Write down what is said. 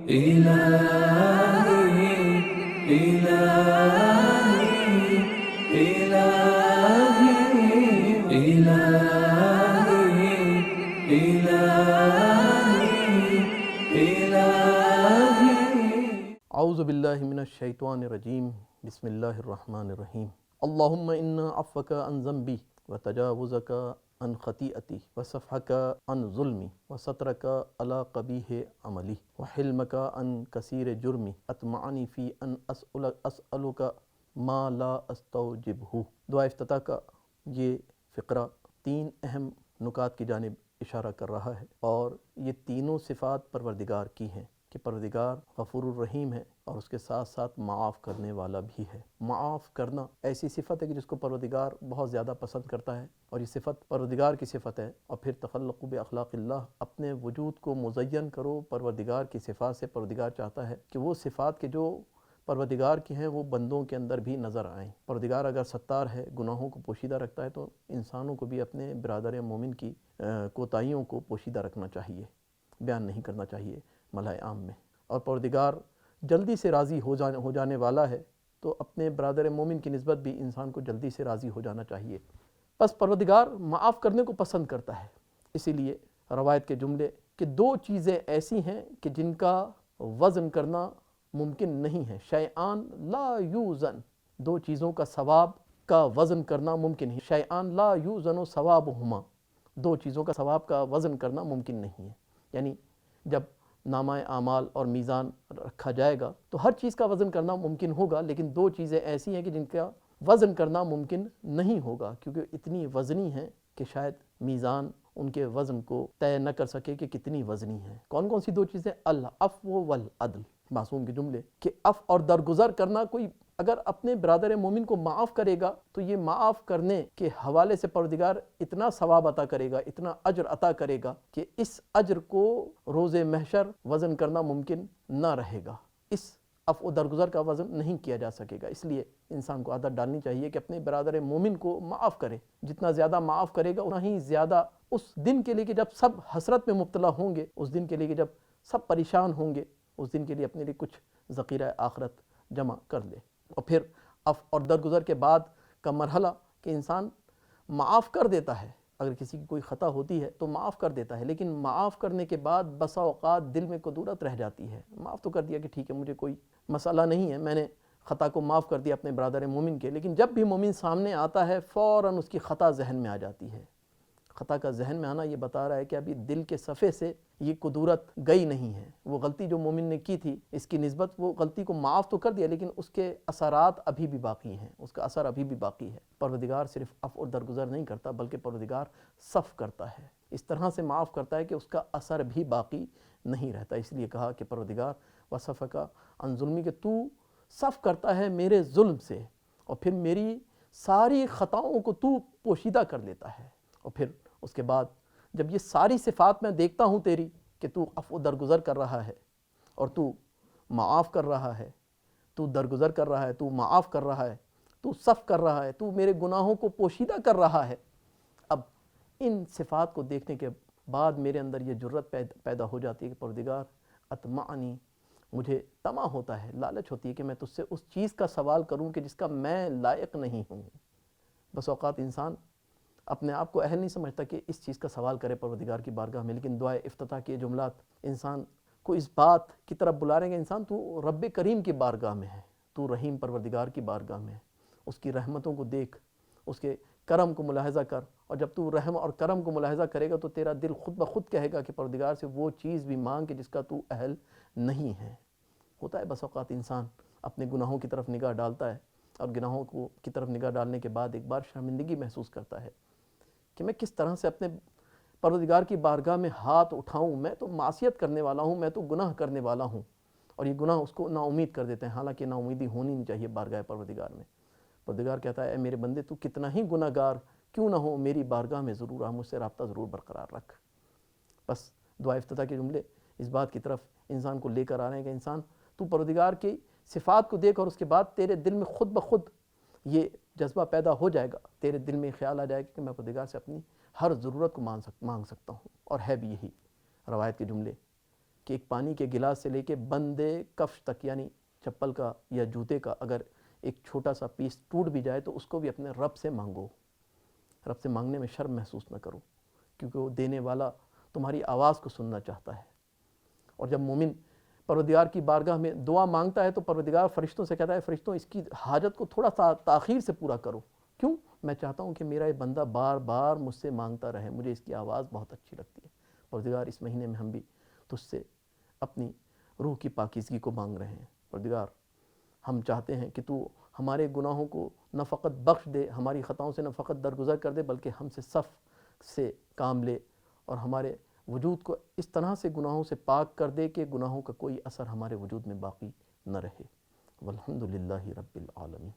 إلهي إلهي إلهي إلهي إلهي اعوذ باللہ من الشیطان الرجیم بسم اللہ الرحمن الرحیم اللہم انا عفوک عن ذنبی وتجاوزک عن خطیئتی وصفحک عن ظلمی وسترک علی قبیح عملی وحلمک عن کثیر جرمی اطمعنی فی ان اسألک ما لا استوجبہ۔ دعا افتتاح کا یہ فقرہ تین اہم نکات کی جانب اشارہ کر رہا ہے، اور یہ تینوں صفات پروردگار کی ہیں کہ پروردگار غفور الرحیم ہے اور اس کے ساتھ ساتھ معاف کرنے والا بھی ہے۔ معاف کرنا ایسی صفت ہے کہ جس کو پروردگار بہت زیادہ پسند کرتا ہے، اور یہ صفت پروردگار کی صفت ہے۔ اور پھر تخلقوا باخلاق اللہ، اپنے وجود کو مزین کرو پروردگار کی صفات سے۔ پروردگار چاہتا ہے کہ وہ صفات کے جو پروردگار کی ہیں وہ بندوں کے اندر بھی نظر آئیں۔ پروردگار اگر ستار ہے، گناہوں کو پوشیدہ رکھتا ہے، تو انسانوں کو بھی اپنے برادر مومن کی کوتاہیوں کو پوشیدہ رکھنا چاہیے، بیان نہیں کرنا چاہیے ملائے عام میں۔ اور پروردگار جلدی سے راضی ہو جانے والا ہے، تو اپنے برادر مومن کی نسبت بھی انسان کو جلدی سے راضی ہو جانا چاہیے۔ بس پروردگار معاف کرنے کو پسند کرتا ہے، اسی لیے روایت کے جملے کہ دو چیزیں ایسی ہیں کہ جن کا وزن کرنا ممکن نہیں ہے، شیئان لا یوزن، دو چیزوں کا ثواب کا وزن کرنا ممکن ہے، شیئان لا یوزن ثوابہما، دو چیزوں کا ثواب کا وزن کرنا ممکن نہیں ہے۔ یعنی جب نامہ اعمال اور میزان رکھا جائے گا تو ہر چیز کا وزن کرنا ممکن ہوگا، لیکن دو چیزیں ایسی ہیں کہ جن کا وزن کرنا ممکن نہیں ہوگا، کیونکہ اتنی وزنی ہیں کہ شاید میزان ان کے وزن کو طے نہ کر سکے کہ کتنی وزنی ہیں۔ کون کون سی دو چیزیں؟ العفو والعدل، معصوم کے جملے کہ عفو اور درگزر کرنا۔ کوئی اگر اپنے برادر مومن کو معاف کرے گا تو یہ معاف کرنے کے حوالے سے پروردگار اتنا ثواب عطا کرے گا، اتنا اجر عطا کرے گا کہ اس اجر کو روز محشر وزن کرنا ممکن نہ رہے گا، اس عفو و درگزر کا وزن نہیں کیا جا سکے گا۔ اس لیے انسان کو عادت ڈالنی چاہیے کہ اپنے برادر مومن کو معاف کرے، جتنا زیادہ معاف کرے گا اتنا ہی زیادہ اس دن کے لیے کہ جب سب حسرت میں مبتلا ہوں گے، اس دن کے لیے کہ جب سب پریشان ہوں گے، اس دن کے لیے اپنے لیے کچھ ذخیرہ آخرت جمع کر لے۔ اور پھر عفو اور درگزر کے بعد کا مرحلہ کہ انسان معاف کر دیتا ہے، اگر کسی کی کوئی خطا ہوتی ہے تو معاف کر دیتا ہے، لیکن معاف کرنے کے بعد بسا اوقات دل میں کدورت رہ جاتی ہے۔ معاف تو کر دیا کہ ٹھیک ہے، مجھے کوئی مسئلہ نہیں ہے، میں نے خطا کو معاف کر دیا اپنے برادر مومن کے، لیکن جب بھی مومن سامنے آتا ہے فوراً اس کی خطا ذہن میں آ جاتی ہے۔ خطا کا ذہن میں آنا یہ بتا رہا ہے کہ ابھی دل کے صفحے سے یہ قدورت گئی نہیں ہے۔ وہ غلطی جو مومن نے کی تھی، اس کی نسبت وہ غلطی کو معاف تو کر دیا، لیکن اس کے اثرات ابھی بھی باقی ہیں، اس کا اثر ابھی بھی باقی ہے۔ پروردگار صرف عفو اور درگزر نہیں کرتا، بلکہ پروردگار صف کرتا ہے، اس طرح سے معاف کرتا ہے کہ اس کا اثر بھی باقی نہیں رہتا۔ اس لیے کہا کہ پروردگار وصفک عن ظلمی، کہ تو صف کرتا ہے میرے ظلم سے، اور پھر میری ساری خطاؤں کو تو پوشیدہ کر لیتا ہے۔ اور پھر اس کے بعد جب یہ ساری صفات میں دیکھتا ہوں تیری کہ تو عفو درگزر کر رہا ہے، اور تو معاف کر رہا ہے، تو درگزر کر رہا ہے، تو معاف کر رہا ہے، تو صف کر رہا ہے، تو میرے گناہوں کو پوشیدہ کر رہا ہے، اب ان صفات کو دیکھنے کے بعد میرے اندر یہ جرت پیدا ہو جاتی ہے کہ پروردگار اطمعنی، مجھے طمع ہوتا ہے، لالچ ہوتی ہے کہ میں تجھ سے اس چیز کا سوال کروں کہ جس کا میں لائق نہیں ہوں۔ بس اوقات انسان اپنے آپ کو اہل نہیں سمجھتا کہ اس چیز کا سوال کرے پروردگار کی بارگاہ میں، لیکن دعائے افتتاح کے جملات انسان کو اس بات کی طرف بلا رہے ہیں کہ انسان تو رب کریم کی بارگاہ میں ہے، تو رحیم پروردگار کی بارگاہ میں ہے، اس کی رحمتوں کو دیکھ، اس کے کرم کو ملاحظہ کر، اور جب تو رحم اور کرم کو ملاحظہ کرے گا تو تیرا دل خود بخود کہے گا کہ پروردگار سے وہ چیز بھی مانگ کہ جس کا تو اہل نہیں ہے۔ ہوتا ہے بس اوقات انسان اپنے گناہوں کی طرف نگاہ ڈالتا ہے، اور گناہوں کی طرف نگاہ ڈالنے کے بعد ایک بار شرمندگی محسوس کرتا ہے کہ میں کس طرح سے اپنے پروردگار کی بارگاہ میں ہاتھ اٹھاؤں، میں تو معصیت کرنے والا ہوں، میں تو گناہ کرنے والا ہوں۔ اور یہ گناہ اس کو نا امید کر دیتے ہیں، حالانکہ نا امیدی ہونی نہیں چاہیے بارگاہ پروردگار میں۔ پروردگار کہتا ہے اے میرے بندے، تو کتنا ہی گناہ گار کیوں نہ ہو، میری بارگاہ میں ضرور آ، مجھ سے رابطہ ضرور برقرار رکھ۔ بس دعا افتتاح کے جملے اس بات کی طرف انسان کو لے کر آ رہے ہیں کہ انسان تو پروردگار کی صفات کو دیکھ، اور اس کے بعد تیرے دل میں خود بخود یہ جذبہ پیدا ہو جائے گا، تیرے دل میں خیال آ جائے گا کہ میں پروردگار سے اپنی ہر ضرورت کو مانگ سکتا ہوں، اور ہے بھی یہی۔ روایت کے جملے کہ ایک پانی کے گلاس سے لے کے بندے کفش تک، یعنی چپل کا یا جوتے کا اگر ایک چھوٹا سا پیس ٹوٹ بھی جائے تو اس کو بھی اپنے رب سے مانگو. رب سے مانگنے میں شرم محسوس نہ کرو، کیونکہ وہ دینے والا تمہاری آواز کو سننا چاہتا ہے. اور جب مومن پروردگار کی بارگاہ میں دعا مانگتا ہے تو پروردگار فرشتوں سے کہتا ہے فرشتوں اس کی حاجت کو تھوڑا سا تاخیر سے پورا کرو. کیوں؟ میں چاہتا ہوں کہ میرا یہ بندہ بار بار مجھ سے مانگتا رہے، مجھے اس کی آواز بہت اچھی لگتی ہے. پروردگار اس مہینے میں ہم بھی تجھ سے اپنی روح کی پاکیزگی کو مانگ رہے ہیں. پروردگار ہم چاہتے ہیں کہ تو ہمارے گناہوں کو نہ فقط بخش دے، ہماری خطاؤں سے نہ فقط درگزر کر دے، بلکہ ہم سے صف سے کام لے اور ہمارے وجود کو اس طرح سے گناہوں سے پاک کر دے کہ گناہوں کا کوئی اثر ہمارے وجود میں باقی نہ رہے. والحمد للہ رب العالمین.